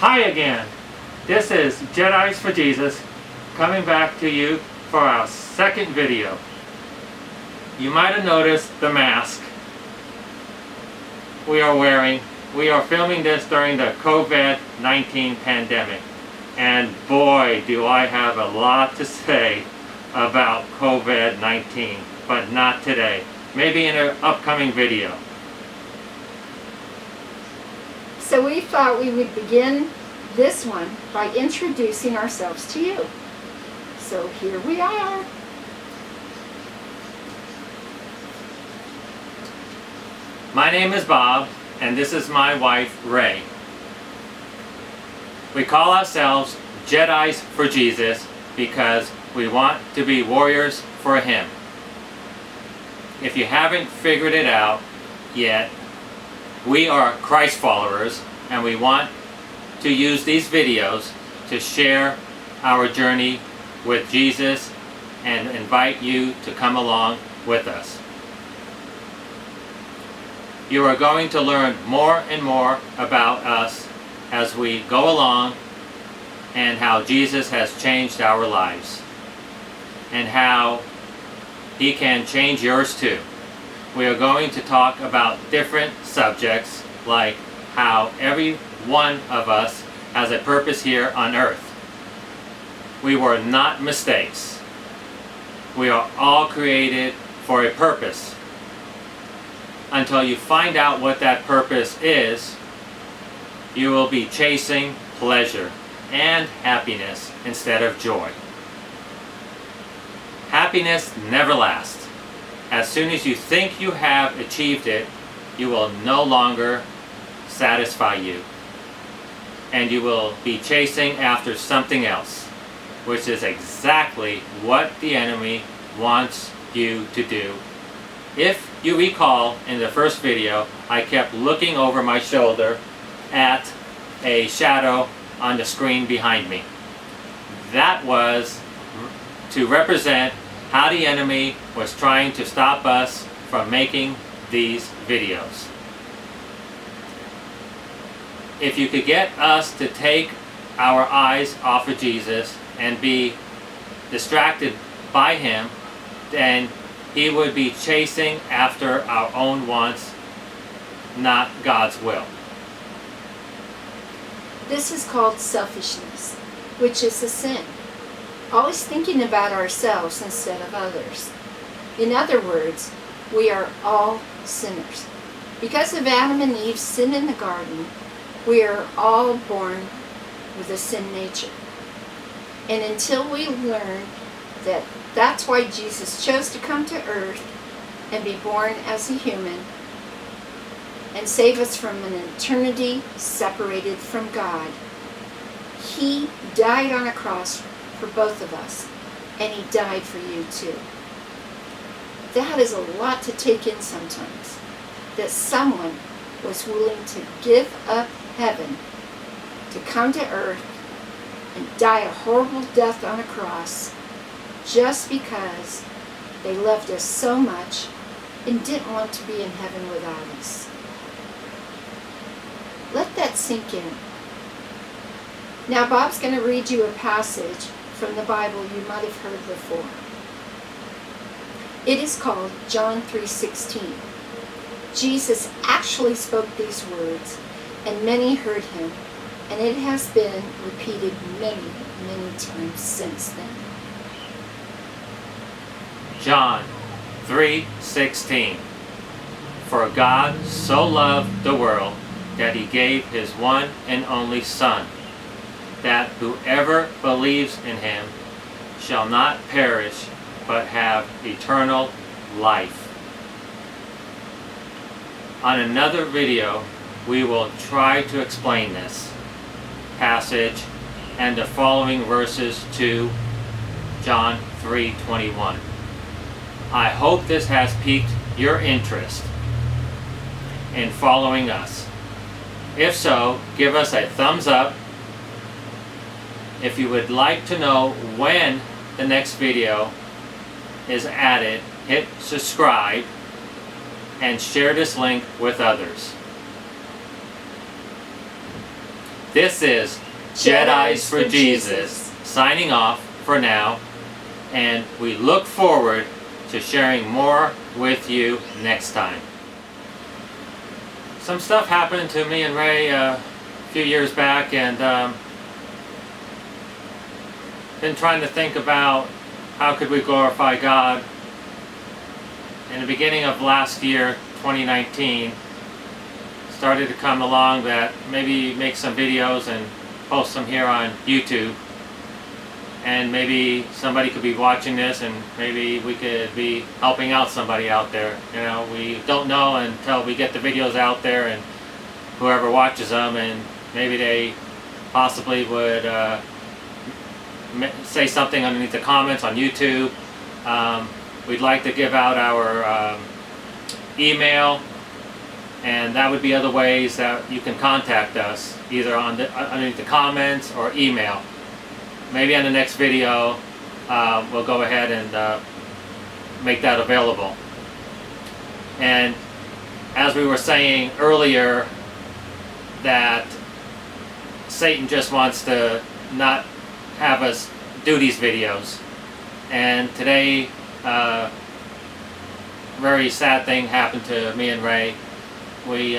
Hi again. This is Jedis for Jesus coming back to you for our second video. You might have noticed the mask we are wearing. We are filming this during the COVID-19 pandemic. And boy, do I have a lot to say about COVID-19, but not today. Maybe in an upcoming video. So we thought we would begin this one by introducing ourselves to you. So here we are. My name is Bob, and this is my wife, Ray. We call ourselves Jedis for Jesus because we want to be warriors for Him. If you haven't figured it out yet, we are Christ followers, and we want to use these videos to share our journey with Jesus and invite you to come along with us. You are going to learn more and more about us as we go along, and how Jesus has changed our lives and how He can change yours too. We are going to talk about different subjects, like how every one of us has a purpose here on earth. We were not mistakes. We are all created for a purpose. Until you find out what that purpose is, you will be chasing pleasure and happiness instead of joy. Happiness never lasts. As soon as you think you have achieved it, you will no longer satisfy you. And you will be chasing after something else, which is exactly what the enemy wants you to do. If you recall, in the first video, I kept looking over my shoulder at a shadow on the screen behind me. That was to represent how the enemy was trying to stop us from making these videos. If you could get us to take our eyes off of Jesus and be distracted by Him, then He would be chasing after our own wants, not God's will. This is called selfishness, which is a sin. Always thinking about ourselves instead of others. In other words, we are all sinners. Because of Adam and Eve's sin in the garden, we are all born with a sin nature. And until we learn that that's why Jesus chose to come to earth and be born as a human and save us from an eternity separated from God, He died on a cross for both of us, and He died for you too. That is a lot to take in sometimes, that someone was willing to give up heaven to come to earth and die a horrible death on a cross just because they loved us so much and didn't want to be in heaven without us. Let that sink in. Now Bob's going to read you a passage from the Bible you might have heard before. It is called John 3:16. Jesus actually spoke these words, and many heard Him, and it has been repeated many, many times since then. John 3:16. For God so loved the world that He gave His one and only Son, that whoever believes in Him shall not perish, but have eternal life. On another video, we will try to explain this passage and the following verses to John 3:21. I hope this has piqued your interest in following us. If so, give us a thumbs up. If you would like to know when the next video is added, hit subscribe and share this link with others. This is Jedis for Jesus, signing off for now, and we look forward to sharing more with you next time. Some stuff happened to me and Ray a few years back, and been trying to think about how could we glorify God. In the beginning of last year, 2019, started to come along that maybe make some videos and post them here on YouTube, and maybe somebody could be watching this and maybe we could be helping out somebody out there. You know, we don't know until we get the videos out there and whoever watches them, and maybe they possibly would say something underneath the comments on YouTube. We'd like to give out our email, and that would be other ways that you can contact us, either on underneath the comments or email. Maybe on the next video we'll go ahead and make that available. And as we were saying earlier, that Satan just wants to not have us do these videos. And today, very sad thing happened to me and Ray. We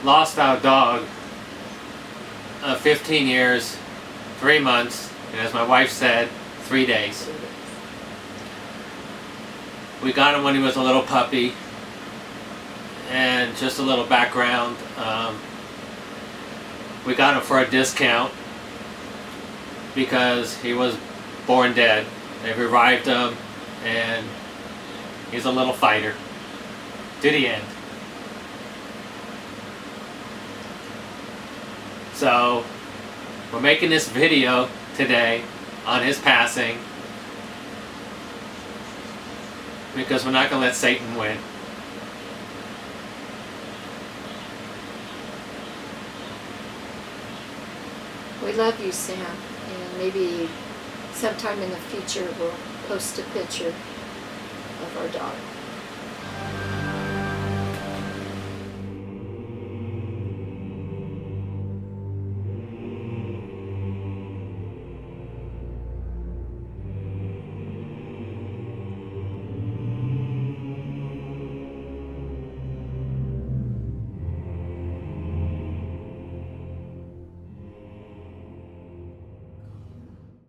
lost our dog of 15 years, 3 months, and as my wife said, 3 days. We got him when he was a little puppy, and just a little background, we got him for a discount because he was born dead. They revived him, and he's a little fighter to the end. So we're making this video today on his passing because we're not going to let Satan win. We love you, Sam, and maybe sometime in the future we'll post a picture of our dog.